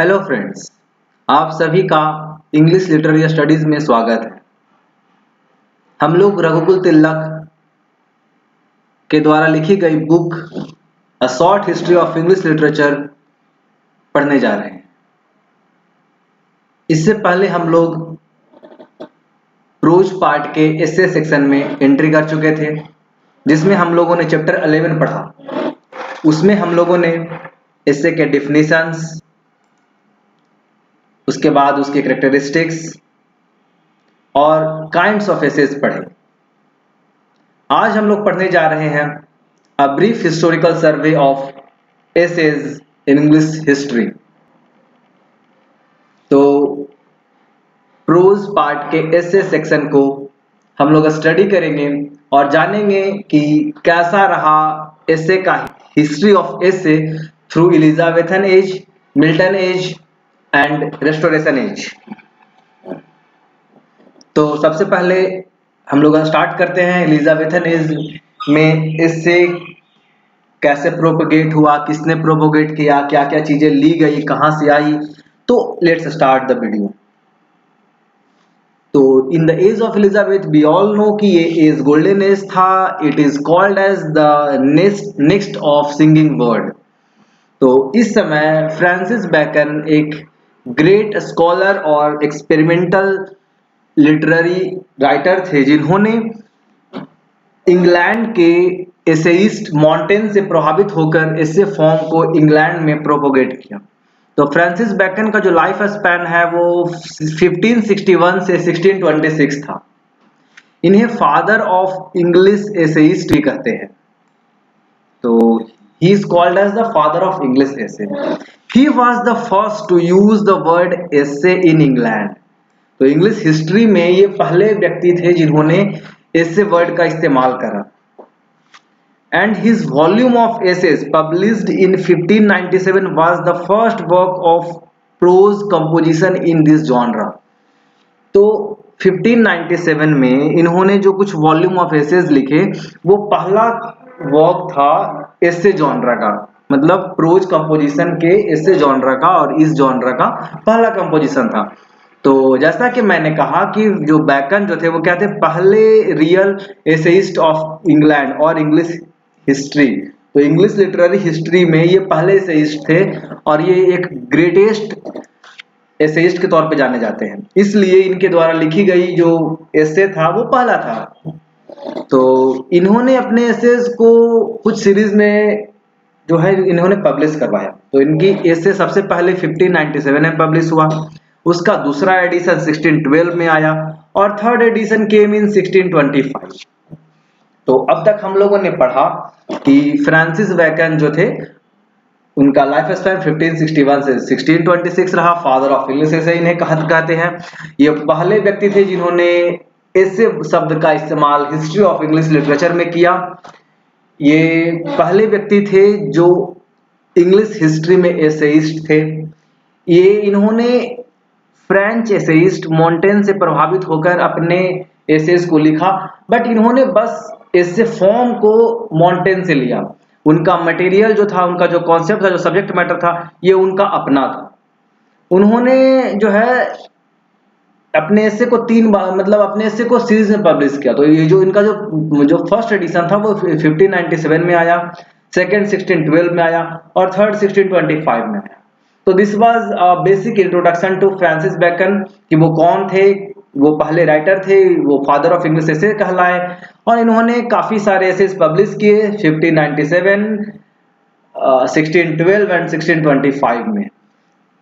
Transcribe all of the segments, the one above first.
Hello friends, आप सभी का इंग्लिश लिटरेरी स्टडीज में स्वागत है। हम लोग रघुकुल तिलक के द्वारा लिखी गई book a short history of English literature पढ़ने जा रहे हैं। इससे पहले हम लोग प्रोज पार्ट के एसे सेक्शन में एंट्री कर चुके थे, जिसमें हम लोगों ने चैप्टर 11 पढ़ा। उसमें हम लोगों ने एसे के डेफिनेशंस, उसके बाद उसके कैरेक्टरिस्टिक्स और काइंड्स ऑफ एसेस पढ़े। आज हम लोग पढ़ने जा रहे हैं a brief historical survey of essays in English history. तो प्रोज पार्ट के एसे सेक्शन को हम लोग स्टडी करेंगे और जानेंगे कि कैसा रहा एसे का history of essay through Elizabethan age, Milton age and restoration age. तो सबसे पहले हम लोग स्टार्ट करते हैं एलिजाबेथन एज में इससे कैसे प्रोपोगेट हुआ, किसने प्रोपोगेट किया, क्या क्या चीजें ली गई, कहां से आई। तो लेट्स स्टार्ट द वीडियो। तो in the age of Elizabeth we all know कि ये एज गोल्डन एज था। It is called as the next of singing word. तो इस समय फ्रांसिस बैकन एक ग्रेट स्कॉलर और एक्सपेरिमेंटल लिटरेरी राइटर थे, जिन्होंने इंग्लैंड के एसेइस्ट मॉन्टेन से प्रभावित होकर एसे फॉर्म को इंग्लैंड में प्रोपोगेट किया। तो फ्रांसिस बैकन का जो लाइफ स्पैन है वो 1561 से 1626 था। इन्हें फादर ऑफ इंग्लिश एसेइस्ट भी कहते हैं। तो he is called as the father of English essay. He was the first to use the word essay in England. तो इंग्लिश हिस्ट्री में ये पहले व्यक्ति थे जिन्होंने essay वर्ड का इस्तेमाल करा। And his volume of essays published in 1597 was the first work of prose composition in this genre. तो 1597 में इन्होंने जो कुछ वॉल्यूम ऑफ एसेज लिखे, वो पहला वर्क था एसे जॉनरा का, मतलब प्रोज कंपोजिशन के एसे जॉनरा का, और इस जॉनरा का पहला कंपोजिशन था। तो जैसा कि मैंने कहा कि जो बैकन जो थे वो क्या थे, पहले रियल एसेइस्ट ऑफ इंग्लैंड और इंग्लिश हिस्ट्री। तो इंग्लिश लिटरेरी हिस्ट्री में ये पहले एसेइस्ट थे और ये एक ग्रेटेस्ट एसेइस्ट के तौर पे जाने जाते हैं। इसलिए इनके द्वारा लिखी गई जो एसे था वो पहला था। तो इन्होंने अपने एसेज को कुछ सीरीज में जो है इन्होंने पब्लिश करवाया। तो इनकी एसे सबसे पहले 1597 में पब्लिश हुआ, उसका दूसरा एडिशन 1612 में आया और थर्ड एडिशन केम इन 1625। तो अब तक हम लोगों ने पढ़ा कि फ्रांसिस बैकन जो थे उनका लाइफ स्पैन 1561 से 1626 रहा। फादर ऑफ इंग्लिश एसे इन्हें कहते हैं। ये पहले व्यक्ति थे जिन्होंने एसे शब्द का इस्तेमाल हिस्ट्री ऑफ इंग्लिश लिटरेचर में किया। ये पहले व्यक्ति थे जो इंग्लिश हिस्ट्री में एसेइस्ट थे। ये इन्होंने फ्रेंच एसेइस्ट मॉन्टेन से प्रभावित होकर अपने एसेज को लिखा, बट इन्होंने बस एसे फॉर्म को मॉन्टेन से लिया। उनका मटेरियल जो था, उनका जो कॉन्सेप्ट था, जो सब्जेक्ट मैटर था, ये उनका अपना था। उन्होंने जो है अपने एसे को तीन बार, मतलब अपने एसे को सीरीज में पब्लिश किया। तो ये जो इनका जो फर्स्ट एडिशन था वो 1597 में आया, सेकंड 1612 में आया और थर्ड 1625 में आया। तो this was basic introduction to Francis Bacon कि वो कौन थे। वो पहले राइटर थे, वो फादर ऑफ इंग्लिश एसे कहलाए और इन्होंने काफी सारे एसेज पब्लिश किए 1597, 1612 एंड 1625 में।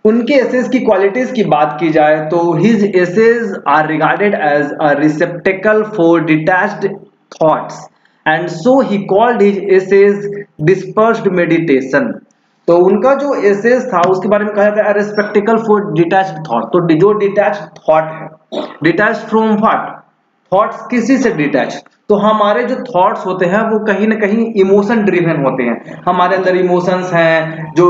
उनके एसेज की क्वालिटीज की बात की जाए तो his essays are regarded as a receptacle for detached thoughts and so he called his essays dispersed meditation. तो उनका जो एसेज था उसके बारे में कहा जाता है रिसेप्टेकल फॉर डिटैच्ड थॉट। तो जो डिटैच्ड थॉट है, डिटैच्ड फ्रॉम व्हाट? थॉट्स किसी से डिटैच, तो हमारे जो थॉट्स होते हैं वो कहीं ना कहीं इमोशन ड्रिवन होते हैं। हमारे अंदर इमोशंस हैं जो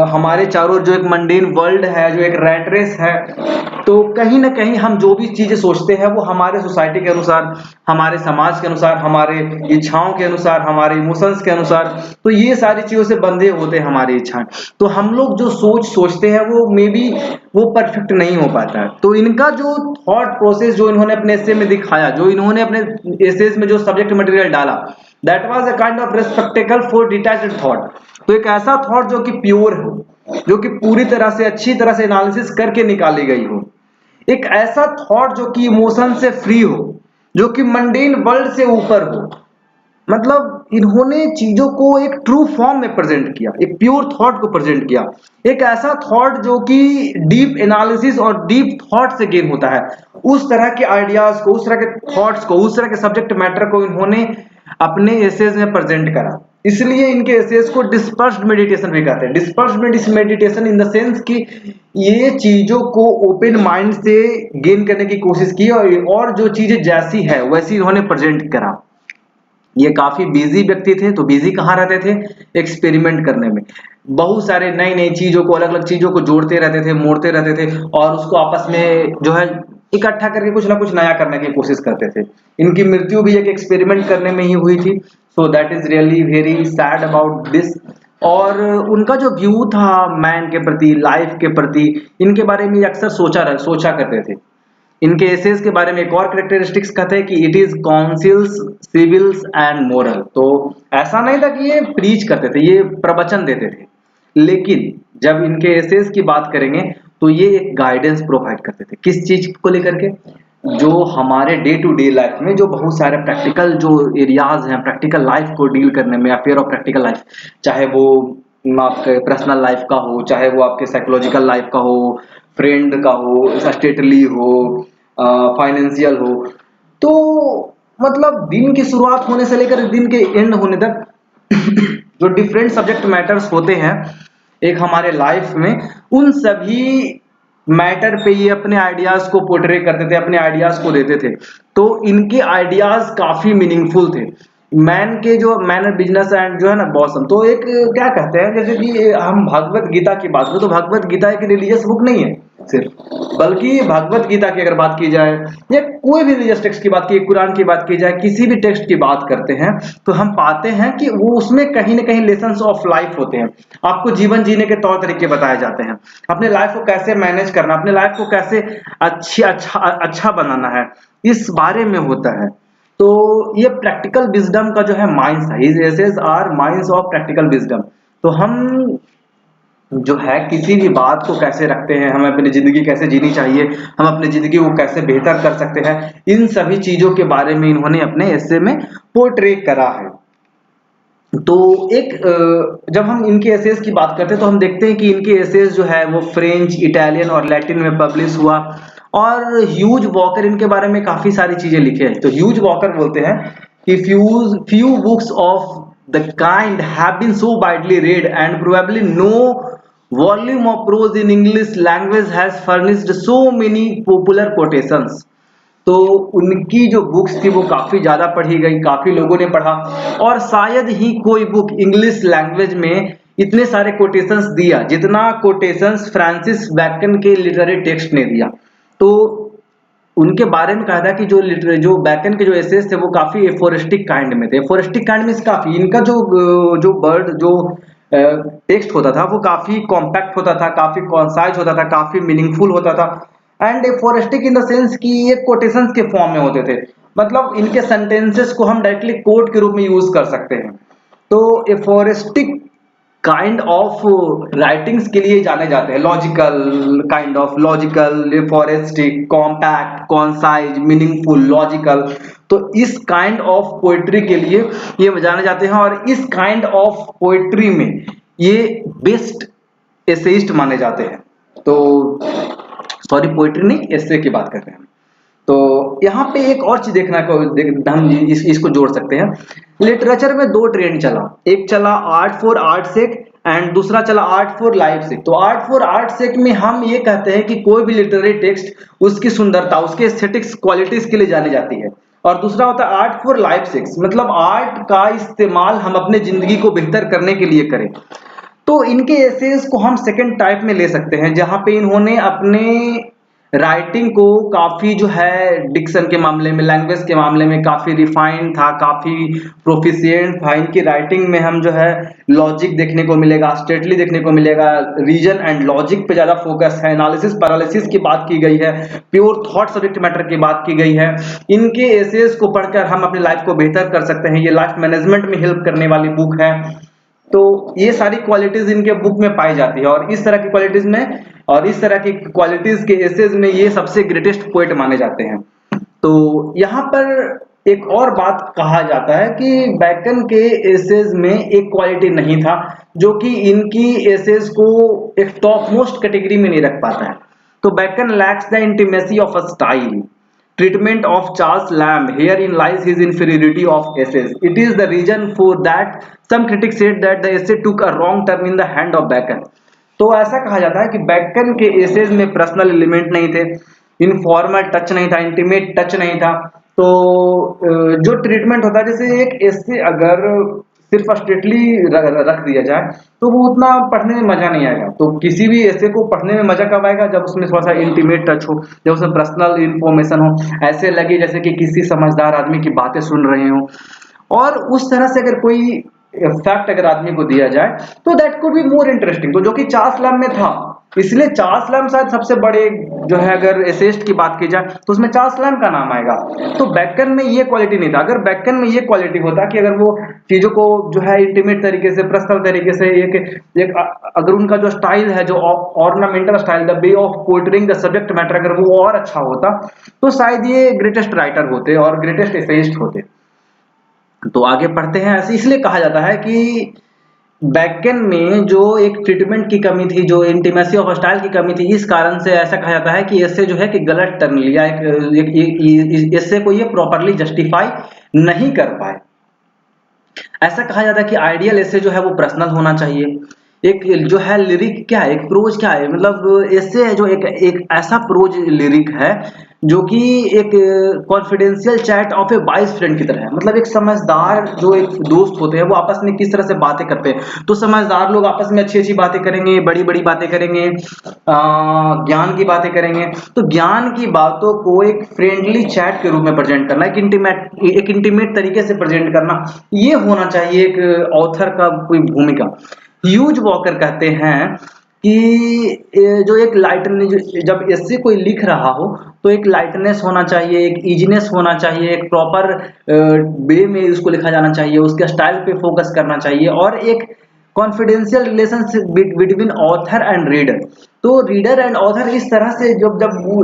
हमारे चारों जो एक मंडेन वर्ल्ड है, जो एक रैट रेस है, तो कहीं ना कहीं हम जो भी चीजें सोचते हैं वो हमारे सोसाइटी के अनुसार, हमारे समाज के अनुसार, हमारे इच्छाओं के अनुसार, हमारे इमोशंस के अनुसार, तो ये सारी चीजों से बंधे होते हैं हमारी इच्छाएं। तो हम लोग जो सोचते हैं वो मे बी वो परफेक्ट नहीं हो पाता है। तो इनका जो थॉट प्रोसेस जो इन्होंने अपने एसे में दिखाया, जो इन्होंने अपने एसेज में जो सब्जेक्ट मटेरियल डाला, that was a kind of respectable for detached thought. तो एक ऐसा थॉट जो कि प्योर हो, जो कि पूरी तरह से अच्छी तरह से एनालिसिस करके निकाली गई हो, एक ऐसा थॉट जो कि इमोशन से फ्री हो, जो कि मंडेन वर्ल्ड से ऊपर हो। मतलब इन्होंने चीजों को एक ट्रू फॉर्म में प्रेजेंट किया, एक प्योर थॉट को प्रेजेंट किया, एक ऐसा थॉट जो कि डीप एनालिसिस और डीप थॉट से गेन होता है। उस तरह के आइडियाज को, उस तरह के थॉट्स को, उस तरह के सब्जेक्ट मैटर को इन्होंने अपने एसेज में प्रेजेंट करा। इसलिए इनके एसेज को डिस्पर्स्ड मेडिटेशन भी कहते हैं। Dispersed meditation in the sense कि ये चीजों को ओपन माइंड से गेन करने की कोशिश की और जो चीजें जैसी है वैसी इन्होंने प्रेजेंट करा। ये काफी बिजी व्यक्ति थे। तो बिजी कहाँ रहते थे? एक्सपेरिमेंट करने में, बहुत सारे नई नई चीजों को, अलग अलग चीजों को जोड़ते रहते थे, मोड़ते रहते थे और उसको आपस में जो है इकट्ठा करके कुछ ना कुछ नया करने की कोशिश करते थे। इनकी मृत्यु भी एक एक्सपेरिमेंट करने में ही हुई थी। So that is really very sad about this. और उनका जो व्यू था मैन के प्रति, लाइफ के प्रति, इनके बारे में अक्सर सोचा करते थे। इनके एसेज के बारे में एक और कैरेक्टरिस्टिक्स कहते हैं कि it is councils, civils and moral. तो ऐसा नहीं था कि ये प्रीच करते थे, ये प्रवचन देते थे, लेकिन जब इनके एसेज की बात करेंगे तो ये एक गाइडेंस प्रोवाइड करते थे। किस चीज को लेकर के? जो हमारे डे टू डे लाइफ में जो बहुत सारे प्रैक्टिकल जो एरियाज हैं, प्रैक्टिकल लाइफ को डील करने में, अफेयर ऑफ प्रैक्टिकल लाइफ, चाहे वो आपके पर्सनल लाइफ का हो, चाहे वो आपके साइकोलॉजिकल लाइफ का हो, फ्रेंड का हो, स्टेटली हो, फाइनेंशियल हो। तो मतलब दिन की शुरुआत होने से लेकर दिन के एंड होने तक जो डिफरेंट सब्जेक्ट मैटर्स होते हैं एक हमारे लाइफ में, उन सभी मैटर पे ये अपने आइडियाज को पोर्ट्रे करते थे, अपने आइडियाज को देते थे। तो इनके आइडियाज काफी मीनिंगफुल थे। मैन के जो मैन बिजनेस एंड जो है ना बॉसम, तो एक क्या कहते हैं, जैसे कि हम भगवत गीता की बात करें तो भगवत गीता एक रिलीजियस बुक नहीं है सिर्फ, बल्कि भगवत गीता की अगर बात की जाए या कोई भी रिलीजियस टेक्स्ट की बात की, कुरान की बात की जाए, किसी भी टेक्स्ट की बात करते हैं तो हम पाते हैं कि वो उसमें कहीं ना कहीं लेसन्स ऑफ लाइफ होते हैं। आपको जीवन जीने के तौर तरीके बताए जाते हैं, अपने लाइफ को कैसे मैनेज करना, अपने लाइफ को कैसे अच्छा बनाना है, इस बारे में होता है। तो ये प्रैक्टिकल विजडम का जो है माइंस है, his essays are mines of practical wisdom. तो हम जो है किसी भी बात को कैसे रखते हैं, हमें अपनी जिंदगी कैसे जीनी चाहिए, हम अपनी जिंदगी को कैसे बेहतर कर सकते हैं, इन सभी चीजों के बारे में इन्होंने अपने एसे में पोर्ट्रे करा है। तो एक जब हम इनके एसेज की बात करते हैं तो हम देखते हैं कि इनके एसेज जो है वो फ्रेंच, इटालियन और लैटिन में पब्लिश हुआ। और ह्यूज वॉकर इनके बारे में काफी सारी चीजें लिखे हैं। तो ह्यूज वॉकर बोलते हैं कि few books of the kind have been so widely read and probably no volume of prose in English language has furnished so many popular quotations। तो उनकी जो बुक्स थी वो काफी ज्यादा पढ़ी गई, काफी लोगों ने पढ़ा, और शायद ही कोई बुक इंग्लिश लैंग्वेज में इतने सारे कोटेशंस दिया जितना कोटेशंस फ्रांसिस बैकन के लिटरेरी टेक्स्ट ने दिया। तो उनके बारे में कहा था कि जो बैकन के जो एसेस थे वो काफी एफोरिस्टिक काइंड में थे। एफोरिस्टिक काइंड में काफी इनका जो वर्ड जो टेक्स्ट होता था वो काफी कॉम्पैक्ट होता था, काफी कॉन्साइज होता था, काफी मीनिंगफुल होता था। And aphoristic in the sense कि ये कोटेशंस के फॉर्म में होते थे, मतलब इनके सेंटेंसेस को हम डायरेक्टली कोट के रूप में यूज कर सकते हैं। तो एफोरिस्टिक काइंड ऑफ राइटिंग्स के लिए जाने जाते हैं, logical kind of, logical, aphoristic, compact, concise, meaningful, logical. तो इस काइंड ऑफ पोएट्री के लिए ये जाने जाते हैं, और इस काइंड ऑफ पोएट्री में ये बेस्ट एसेइस्ट माने जाते हैं। तो सॉरी, पोएट्री नहीं, एसे की बात कर रहे हैं। तो यहाँ पे एक और चीज देखना को हम इसको जोड़ सकते हैं। लिटरेचर में दो ट्रेंड चला, एक चला आर्ट फॉर आर्ट सेक एंड दूसरा चला आर्ट फॉर लाइफ सेक। तो आर्ट फॉर आर्ट सेक में हम ये कहते हैं कि कोई भी लिटरेरी टेक्स्ट उसकी सुंदरता, उसके एस्थेटिक्स क्वालिटीज के लिए जानी जाती है, और दूसरा होता है आर्ट फॉर लाइफ सिक्स, मतलब आर्ट का इस्तेमाल हम अपने जिंदगी को बेहतर करने के लिए करें। तो इनके एसेज को हम सेकंड टाइप में ले सकते हैं, जहां पे इन्होंने अपने राइटिंग को काफी जो है डिक्शन के मामले में, लैंग्वेज के मामले में काफी रिफाइंड था, काफी प्रोफिशिएंट था। इनकी राइटिंग में हम जो है लॉजिक देखने को मिलेगा, स्टेटली देखने को मिलेगा, रीजन एंड लॉजिक पे ज्यादा फोकस है, एनालिसिस पैरालिसिस की बात की गई है, प्योर थॉट सब्जेक्ट मैटर की बात की गई है। इनके एसेज को पढ़कर हम अपनी लाइफ को बेहतर कर सकते हैं, ये लाइफ मैनेजमेंट में हेल्प करने वाली बुक है। तो ये सारी क्वालिटीज इनके बुक में पाई जाती है, और इस तरह की क्वालिटीज में और इस तरह की क्वालिटीज के एसेज में ये सबसे ग्रेटेस्ट पोएट माने जाते हैं। तो यहाँ पर एक और बात कहा जाता है कि बैकन के एसेज में एक क्वालिटी नहीं था जो कि इनकी एसेज को एक टॉप मोस्ट कैटेगरी में नहीं रख पाता है। तो bacon lakhs the intimacy of a style treatment of Charles Lamb. Herein lies his inferiority of essays. It is the reason for that some critics said that the essay took a wrong turn in the hand of Bacon. तो ऐसा कहा जाता है कि bacon के essays में personal element नहीं थे, इनफॉर्मल टच नहीं था, इंटीमेट टच नहीं था। तो जो ट्रीटमेंट होता है, जैसे एक एसे अगर सिर्फ स्ट्रेटली रख दिया जाए तो वो उतना पढ़ने में मजा नहीं आएगा। तो किसी भी ऐसे को पढ़ने में मजा कब आएगा, जब उसमें थोड़ा सा इंटीमेट टच हो, जब उसमें पर्सनल इंफॉर्मेशन हो, ऐसे लगे जैसे कि किसी समझदार आदमी की बातें सुन रहे हो। और उस तरह से अगर कोई फैक्ट अगर आदमी को दिया जाए तो that could be more interesting. तो जो कि चार्ल्स लैम्ब में था, इसलिए चार्ल्स लैम्ब शायद सबसे बड़े जो है, अगर एसेस्ट की बात की जाए तो उसमें चार्ल्स लैम्ब का नाम आएगा। तो बैकन में ये क्वालिटी नहीं था। अगर बैकन में ये क्वालिटी होता कि अगर वो चीजों को जो है इंटीमेट तरीके से, पर्सनल तरीके से, एक अगर उनका जो स्टाइल है, जो ornamental style, the way of portraying the subject matter, अगर वो और अच्छा होता तो शायद ये ग्रेटेस्ट राइटर होते और ग्रेटेस्ट एसेइस्ट होते। तो आगे पढ़ते हैं। ऐसे इसलिए कहा जाता है कि बैकन में जो एक ट्रीटमेंट की कमी थी, जो इंटीमेसी ऑफ स्टाइल की कमी थी, इस कारण से ऐसा कहा जाता है कि इससे जो है कि गलत टर्न लिया, इससे को ये प्रॉपरली जस्टिफाई नहीं कर पाए। ऐसा कहा जाता है कि आइडियल ऐसे जो है वो पर्सनल होना चाहिए। एक जो है लिरिक क्या है, एक प्रोज क्या है, मतलब ऐसे है जो एक ऐसा प्रोज लिरिक है जो कि एक कॉन्फिडेंशियल चैट ऑफ ए वाइस फ्रेंड की तरह है। मतलब एक समझदार जो एक दोस्त होते हैं वो आपस में किस तरह से बातें करते हैं। तो समझदार लोग आपस में अच्छी अच्छी बातें करेंगे, बड़ी बड़ी बातें करेंगे, ज्ञान की बातें करेंगे। तो ज्ञान की बातों को एक फ्रेंडली चैट के रूप में प्रेजेंट करना, एक इंटीमेट तरीके से प्रेजेंट करना, ये होना चाहिए एक ऑथर का कोई भूमिका। ह्यूज वॉकर कहते हैं कि जो एक लाइटनेस, जब ऐसे कोई लिख रहा हो तो एक लाइटनेस होना चाहिए, एक इजीनेस होना चाहिए, एक प्रॉपर वे में उसको लिखा जाना चाहिए, उसके स्टाइल पे फोकस करना चाहिए, और एक confidential relationship between author and reader. तो रीडर एंड ऑथर इस तरह से जब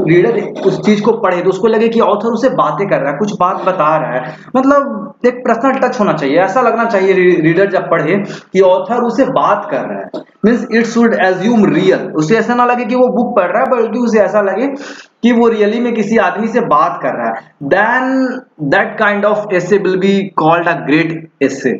रीडर उस चीज को पढ़े तो उसको लगे कि ऑथर उसे बातें कर रहा है, कुछ बात बता रहा है, मतलब एक पर्सनल टच होना चाहिए। ऐसा लगना चाहिए रीडर जब पढ़े कि ऑथर उसे बात कर रहा है, means it should assume real. उसे ऐसा ना लगे कि वो बुक पढ़ रहा है, बल्कि उसे ऐसा लगे कि वो रियली में किसी आदमी से बात कर रहा है। Then that kind of essay will be called a great essay.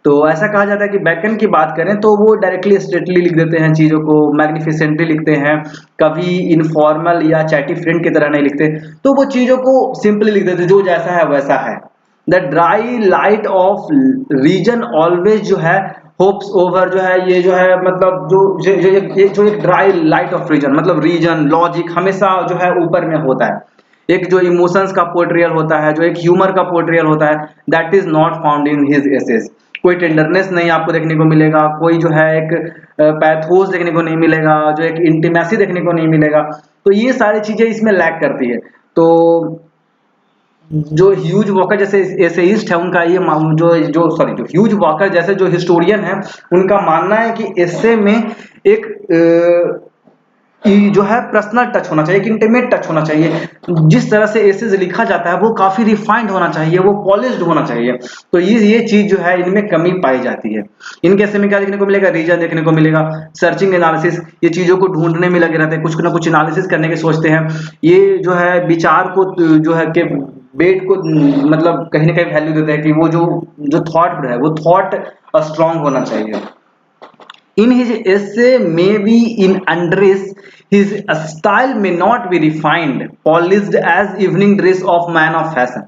तो ऐसा कहा जाता है कि बैकन की बात करें तो वो डायरेक्टली स्ट्रेटली लिख देते हैं चीजों को, मैग्निफिसेंटली लिखते हैं, कभी इनफॉर्मल या चैटी फ्रेंड की तरह नहीं लिखते। तो वो चीजों को सिंपली लिख देते, जो जैसा है वैसा है। The dry light of reason always जो है होप्स ओवर, जो है ये जो है मतलब जो एक ड्राई लाइट ऑफ रीजन, मतलब रीजन लॉजिक हमेशा जो है ऊपर में होता है। एक जो इमोशंस का पोर्ट्रियल होता है, जो एक ह्यूमर का पोर्ट्रियल होता है, that is not found in his essays. कोई टेंडरनेस नहीं आपको देखने को मिलेगा, कोई जो है एक पैथोस देखने को नहीं मिलेगा, जो एक इंटीमेसी देखने को नहीं मिलेगा। तो ये सारी चीजें इसमें लैक करती है। तो जो ह्यूज वॉकर जैसे एसेइस्ट है, उनका ये जो ह्यूज वॉकर जैसे जो हिस्टोरियन है, उनका मानना है कि एसे में एक जो है पर्सनल टच होना चाहिए, एक इंटीमेट टच होना चाहिए। जिस तरह से एसेज लिखा जाता है वो काफी रिफाइंड होना चाहिए, वो पॉलिश्ड होना चाहिए। तो ये चीज जो है इनमें कमी पाई जाती है। इनके एसे में क्या देखने को मिलेगा, रीजन देखने को मिलेगा, सर्चिंग एनालिसिस, ये चीजों को ढूंढने में लगे रहते हैं, कुछ ना कुछ एनालिसिस करने के सोचते हैं। ये जो है विचार को जो है के वेट को मतलब कहीं ना कहीं वैल्यू देते हैं कि वो जो थॉट है वो थॉट स्ट्रांग होना चाहिए। In his essay may be in undress, his style may not be refined, polished as evening dress of man of fashion.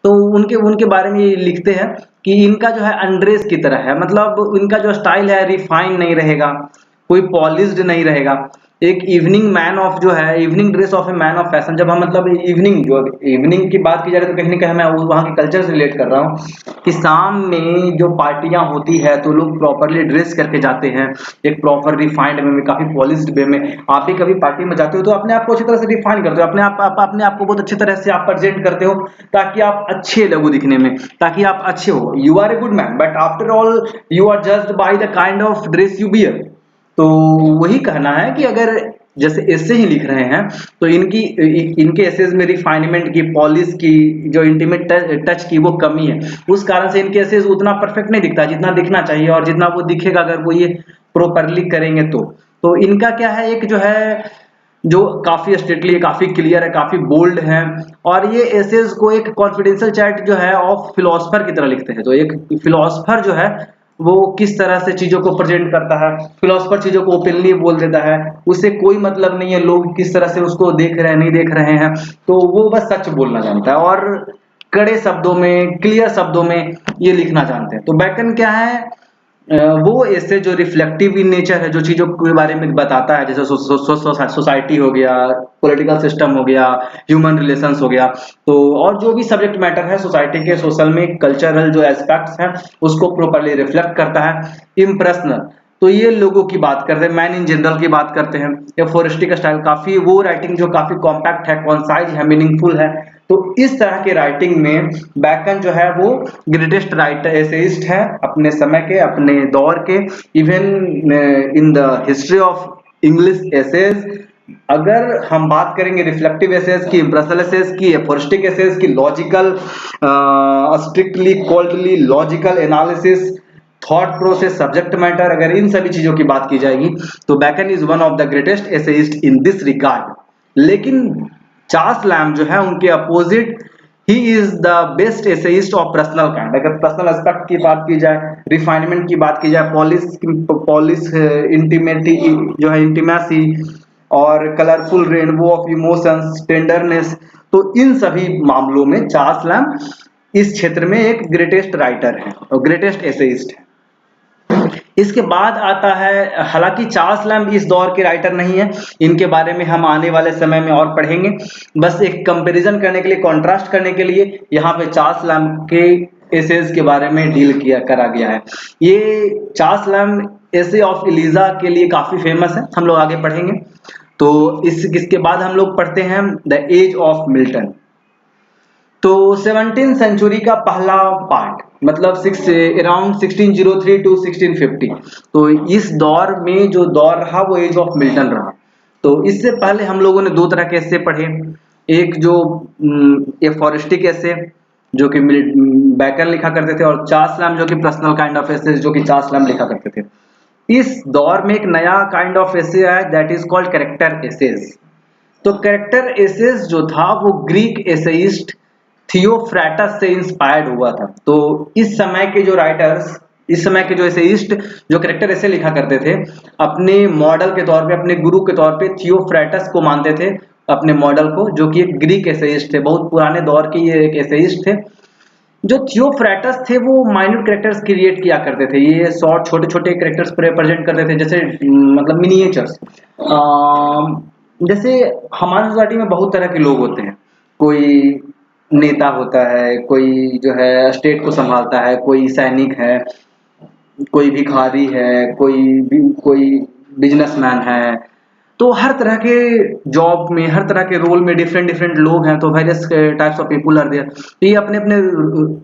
तो उनके उनके बारे में ये लिखते हैं कि इनका जो है अनड्रेस की तरह है, मतलब इनका जो स्टाइल है रिफाइन नहीं रहेगा, कोई पॉलिश्ड नहीं रहेगा। एक इवनिंग मैन ऑफ जो है, evening dress of a man of fashion. जब हम मतलब इवनिंग, जो इवनिंग की बात की जा रही है तो कहीं ना कहीं मैं वहाँ के कल्चर से रिलेट कर रहा हूँ कि शाम में जो पार्टियां होती है तो लोग प्रॉपरली ड्रेस करके जाते हैं, एक प्रॉपर रिफाइंड वे में, काफी पॉलिश्ड वे में। आप भी कभी पार्टी में जाते हो तो अपने आप को अच्छी तरह से रिफाइन करते हो, अपने आप को बहुत अच्छी तरह से आप प्रेजेंट करते हो ताकि आप अच्छे लगो दिखने में, ताकि आप अच्छे हो। You are a good man but after all you are judged by the kind of dress you bear. तो वही कहना है कि अगर जैसे ऐसे ही लिख रहे हैं तो इनके एसेज में रिफाइनमेंट की, पॉलिश की, जो इंटीमेट टच की वो कमी है। उस कारण से इनके एसेज उतना परफेक्ट नहीं दिखता जितना दिखना चाहिए, और जितना वो दिखेगा अगर वो ये प्रॉपरली करेंगे तो इनका क्या है, एक जो है जो काफी स्ट्रिक्टली, काफी क्लियर है, काफी बोल्ड है। और ये एसेज को एक कॉन्फिडेंशियल चैट जो है ऑफ फिलोसफर की तरह लिखते हैं। तो एक फिलोसफर जो है वो किस तरह से चीजों को प्रेजेंट करता है, फिलोसफर चीजों को ओपनली बोल देता है, उसे कोई मतलब नहीं है लोग किस तरह से उसको देख रहे हैं नहीं देख रहे हैं, तो वो बस सच बोलना जानता है और कड़े शब्दों में, क्लियर शब्दों में ये लिखना जानते हैं। तो बैकन क्या है, वो ऐसे जो रिफ्लेक्टिव इन नेचर है, जो चीजों के बारे में बताता है, जैसे सोसाइटी हो गया, पॉलिटिकल सिस्टम हो गया, ह्यूमन रिलेशंस हो गया, तो और जो भी सब्जेक्ट मैटर है सोसाइटी के, सोशल में कल्चरल जो एस्पेक्ट्स हैं उसको प्रॉपर्ली रिफ्लेक्ट करता है। इम्पर्सनल, तो ये लोगों की बात करते हैं, मैन इन जनरल की बात करते हैं। या फोरेस्टिक स्टाइल, काफी वो राइटिंग जो काफी कॉम्पैक्ट है, कॉन्साइज है, मीनिंगफुल है। तो इस तरह के राइटिंग में बैकन जो है वो ग्रेटेस्ट राइटर एसेइस्ट है अपने समय के, अपने दौर के। Even in the history of English essays, अगर हम बात करेंगे रिफ्लेक्टिव एसेज की, इम्प्रेशनल एसेज की, एफोरिस्टिक एसेज की, logical, strictly coldly logical analysis, thought process, subject matter, अगर इन सभी चीजों की बात की जाएगी तो Bacon is one of the greatest essayist in this regard. लेकिन चार्ल्स लैम्ब जो है उनके opposite, he is the best essayist of personal kind. अगर पर्सनल एस्पेक्ट की बात की जाए, रिफाइनमेंट की बात की जाए, पॉलिश इंटीमेटी जो है, इंटीमेसी और colourful rainbow of emotions, tenderness, तो इन सभी मामलों में चार्ल्स लैम्ब इस क्षेत्र में एक ग्रेटेस्ट राइटर है और ग्रेटेस्ट एसेइस्ट है। इसके बाद आता है, हालांकि चार्ल्स लैम्ब इस दौर के राइटर नहीं है, इनके बारे में हम आने वाले समय में और पढ़ेंगे। बस एक कंपैरिजन करने के लिए, कंट्रास्ट करने के लिए यहाँ पे चार्ल्स लैम्ब के एसेज के बारे में डील करा गया है। ये Charles Lamb essay of Eliza के लिए काफी फेमस है, हम लोग आगे पढ़ेंगे। तो इसके बाद हम लोग पढ़ते हैं द एज ऑफ मिल्टन। तो 17th सेंचुरी का पहला पार्ट, मतलब अराउंड 1603 टू 1650, तो इस दौर में जो दौर रहा वो एज ऑफ मिल्टन रहा। तो इससे पहले हम लोगों ने दो तरह के एसे पढ़े, एक जो एफोरिस्टिक एसे जो कि बैकन लिखा करते थे, और चार्ल्स लैम्ब जो कि पर्सनल काइंड ऑफ एसे जो कि चार्ल्स लैम्ब लिखा करते थे। इस दौर में एक नया काइंड ऑफ एसे है, that is called character essays. तो कैरेक्टर एसेज जो था वो ग्रीक एसेइस्ट थियोफ्रैटस से इंस्पायर्ड हुआ था। तो इस समय के जो राइटर्स, इस समय के जो एसेइस्ट जो कैरेक्टर ऐसे लिखा करते थे, अपने मॉडल के तौर पे, अपने गुरु के तौर पे थियोफ्रैटस को मानते थे, अपने मॉडल को, जो कि एक ग्रीक एसेइस्ट थे, बहुत पुराने दौर के ये एक एसेइस्ट थे। जो थियोफ्रैटस थे वो माइन्यूट कैरेक्टर्स क्रिएट किया करते थे, ये शॉर्ट छोटे छोटे कैरेक्टर्स प्रेजेंट करते थे, जैसे मतलब मिनिएचर्स। जैसे हमारी सोसाइटी में बहुत तरह के लोग होते हैं, कोई नेता होता है, कोई जो है स्टेट को संभालता है, कोई सैनिक है, कोई भिखारी है, कोई बिजनेसमैन है। तो हर तरह के जॉब में, हर तरह के रोल में डिफरेंट डिफरेंट लोग हैं, तो various types of people are there. तो ये अपने अपने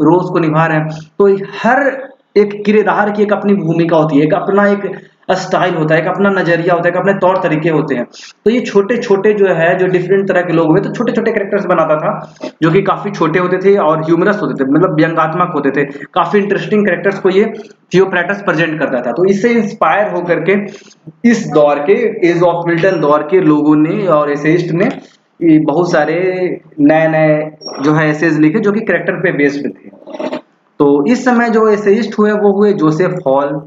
रोल्स को निभा रहे हैं। तो हर एक किरदार की एक अपनी भूमिका होती है, एक अपना एक स्टाइल होता है, एक अपना नजरिया होता है, एक अपने तौर तरीके होते हैं। तो ये छोटे छोटे जो है, जो डिफरेंट तरह के लोग हुए, तो छोटे छोटे कैरेक्टर्स बनाता था जो कि काफी छोटे होते थे और ह्यूमरस होते थे, मतलब व्यंग्यात्मक होते थे। काफी इंटरेस्टिंग कैरेक्टर्स को ये थियोफ्रैटस प्रेजेंट करता था। तो इससे इंस्पायर होकर के इस दौर के, एज ऑफ मिल्टन दौर के लोगों ने और एसेइस्ट ने बहुत सारे नए नए जो है एसेज लिखे जो कि कैरेक्टर पे बेस्ड थे। तो इस समय जो एसेइस्ट हुए वो हुए जोसेफ हॉल,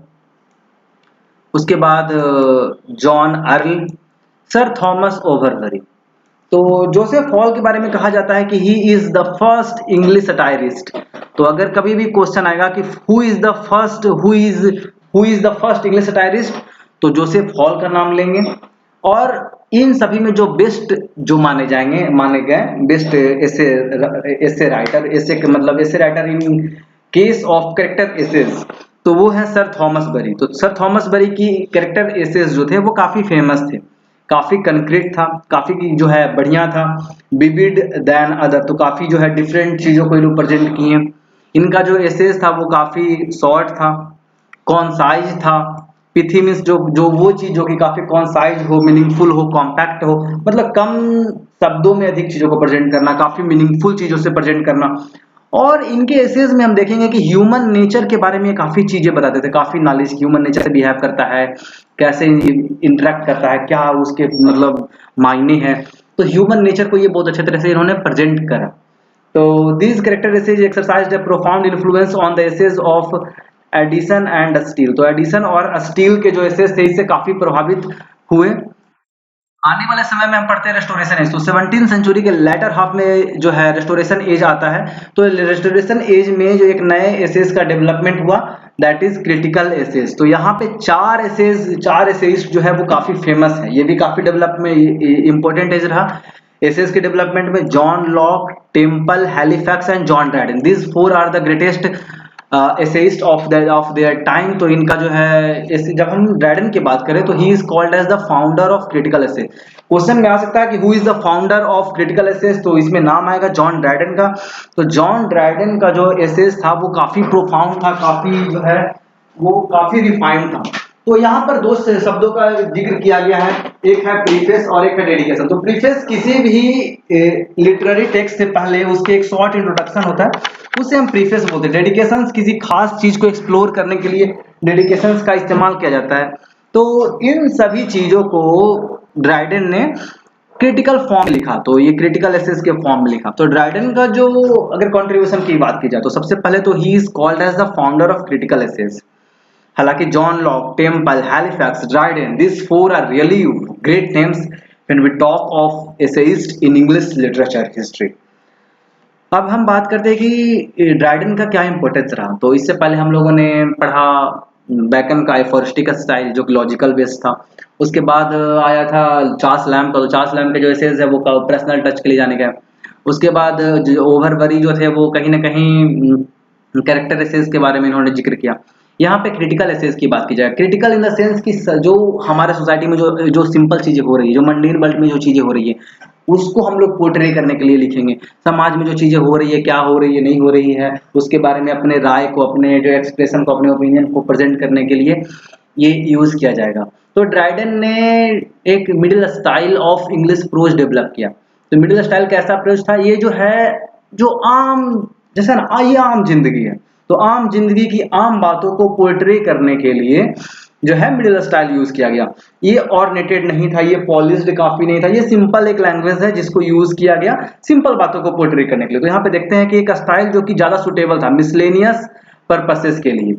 उसके बाद जॉन अर्ल, सर थॉमस ओवरबरी। तो जोसेफ हॉल के बारे में कहा जाता है कि ही is the first English satirist. तो अगर कभी भी क्वेश्चन आएगा कि who is the first English satirist, तो जोसेफ हॉल का नाम लेंगे। और इन सभी में जो बेस्ट जो माने गए बेस्ट एसे राइटर, मतलब essay writer in case of character essays, तो वो है सर थॉमस बरी। तो सर थॉमस बरी की कैरेक्टर एसेस जो थे वो काफी फेमस थे, काफी कंक्रीट था, काफी जो है बढ़िया था, विविड देन अदर, तो काफी जो है डिफरेंट चीजों को रिप्रेजेंट किए। इनका जो एसेस था वो काफी शॉर्ट था, कॉन्साइज था। पिथी मीन्स जो वो चीज जो कि काफी कॉन्साइज हो, मीनिंगफुल हो, कॉम्पैक्ट हो, मतलब कम शब्दों में अधिक चीजों को प्रेजेंट करना, काफी मीनिंगफुल चीजों से प्रेजेंट करना। और इनके एसेज में हम देखेंगे कि ह्यूमन नेचर के बारे में काफी चीजें बताते थे, काफी नॉलेज, ह्यूमन नेचर से बिहेव करता है, कैसे इंटरेक्ट करता है, क्या उसके मतलब मायने हैं। तो ह्यूमन नेचर को ये बहुत अच्छे तरह से इन्होंने प्रेजेंट करा। तो these character essays exercised a profound influence on the essays of Edison and steel. तो एडिसन और स्टील के जो एसेस थे इससे काफी प्रभावित हुए। आने वाले समय में हम पढ़ते हैं रेस्टोरेशन एज। तो 17वीं सेंचुरी के लेटर हाफ में जो है रेस्टोरेशन एज आता है। तो रेस्टोरेशन एज में जो एक नए एसेस का डेवलपमेंट हुआ, दैट इज क्रिटिकल एसेस। तो यहाँ पे चार एसेस जो है वो काफी फेमस है, ये भी काफी डेवलप में इंपॉर्टेंट एज रहा एसेस के डेवलपमेंट में। John Locke, Temple, Halifax and John Dryden, this four are the greatest essayist of their time. तो इनका जो है जब हम ड्राइडन की बात करें तो he is called as the founder of critical essays. Question में आ सकता है कि who is the founder of critical essays, तो इसमें नाम आएगा जॉन ड्राइडन का। तो जॉन ड्राइडन का जो एसेस था वो काफी प्रोफाउंड था, काफी जो है वो काफी रिफाइंड था। तो यहाँ पर दो शब्दों का जिक्र किया गया है, एक है प्रीफेस और एक है डेडिकेशन। तो प्रीफेस किसी भी लिटरेरी टेक्स्ट से पहले उसके एक शॉर्ट इंट्रोडक्शन होता है, उसे हम प्रीफेस बोलते हैं। डेडिकेशन किसी खास चीज को एक्सप्लोर करने के लिए डेडिकेशन का इस्तेमाल किया जाता है। तो इन सभी चीजों को ड्राइडन ने क्रिटिकल फॉर्म में लिखा, तो ये क्रिटिकल एसेस के फॉर्म में लिखा। तो ड्राइडन का जो अगर कंट्रीब्यूशन की बात की जाए तो सबसे पहले तो he is called as the founder of critical essays. हालांकि John Locke, Temple, Halifax, Dryden, this four are really great names when we talk of essayist in English literature history. अब हम बात करते हैं कि ड्राइडन का क्या इंपॉर्टेंस रहा। तो इससे पहले हम लोगों ने पढ़ा बैकन का एफोरिस्टिक स्टाइल जो कि लॉजिकल बेस्ड था। उसके बाद आया था चार्ल्स लैम्ब का। तो चार्ल्स लैम्ब के जो एसेज है वो पर्सनल टच के लिए जाने गए। उसके बाद ओवरबरी जो थे वो कहीं ना कहीं कैरेक्टर एसेज के बारे में इन्होंने जिक्र किया। यहाँ पे क्रिटिकल एसेज की बात की जाए, क्रिटिकल इन द सेंस कि जो हमारे सोसाइटी में जो सिंपल चीजें हो रही है, जो मंडीन वर्ल्ड में जो चीजें हो रही है, उसको हम लोग पोर्ट्रे करने के लिए लिखेंगे। समाज में जो चीजें हो रही है, क्या हो रही है, नहीं हो रही है, उसके बारे में अपने राय को, अपने जो एक्सप्रेशन को, अपने ओपिनियन को प्रेजेंट करने के लिए ये यूज किया जाएगा। तो ड्राइडन ने एक middle style of English pros develop किया। तो मिडिल स्टाइल कैसा प्रोज था, ये जो है जो आम जैसा ना, ये आम जिंदगी है, तो आम जिंदगी की आम बातों को पोर्ट्रे करने के लिए जो है मिडिल स्टाइल यूज किया गया। ये ऑर्नेटेड नहीं था, ये पॉलिश्ड काफी नहीं था, ये सिंपल एक लैंग्वेज है जिसको यूज किया गया सिंपल बातों को पोर्ट्रे करने के लिए। तो यहाँ पे देखते हैं कि एक स्टाइल जो कि ज्यादा सुटेबल था मिसलेनियस पर्पसेस के लिए,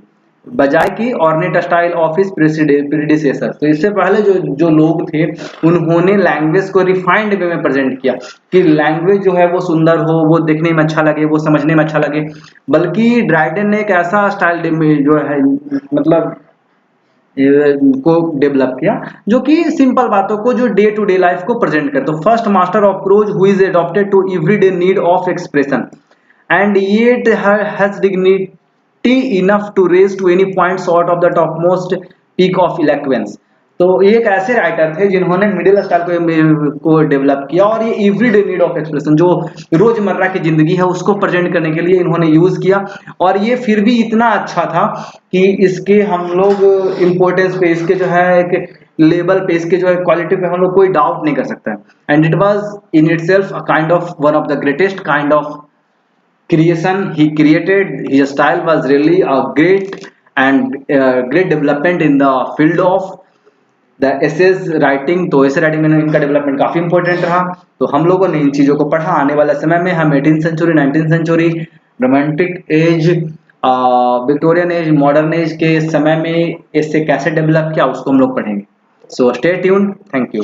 बजाय कि ornate style of his predecessor. तो इससे पहले जो लोग थे उन्होंने लैंग्वेज को रिफाइंड वे में प्रेजेंट किया कि लैंग्वेज जो है वो सुंदर हो, वो देखने में अच्छा लगे, वो समझने में अच्छा लगे। बल्कि ड्राइडन ने एक ऐसा स्टाइल जो है मतलब को डेवलप किया जो कि सिंपल बातों को, जो डे टू डे लाइफ को प्रेजेंट करे। तो first master of prose who is adopted to everyday need of expression and yet has dignity enough to raise to any point short of the top most peak of eloquence. तो ये एक ऐसे writer थे जिन्होंने middle style को develop किया, और ये एवरीडे नीड ऑफ एक्सप्रेशन, जो रोजमर्रा की जिंदगी है उसको प्रेजेंट करने के लिए इन्होंने यूज किया। और ये फिर भी इतना अच्छा था कि इसके हम लोग इम्पोर्टेंस पे, इसके जो है एक लेवल पे, इसके जो है क्वालिटी पे हम लोग कोई डाउट नहीं कर सकता है। And it was in itself a kind of one of the greatest kind of creation he created. His style was really a great development in the field of the essays writing। तो essay writing में इनका development काफी important रहा। तो हम लोगों ने इन चीजों को पढ़ा। आने वाले समय में हम 18th century, 19th century, romantic age, Victorian age, modern age के समय में इससे कैसे डेवलप किया उसको हम लोग पढ़ेंगे। So stay tuned, thank you.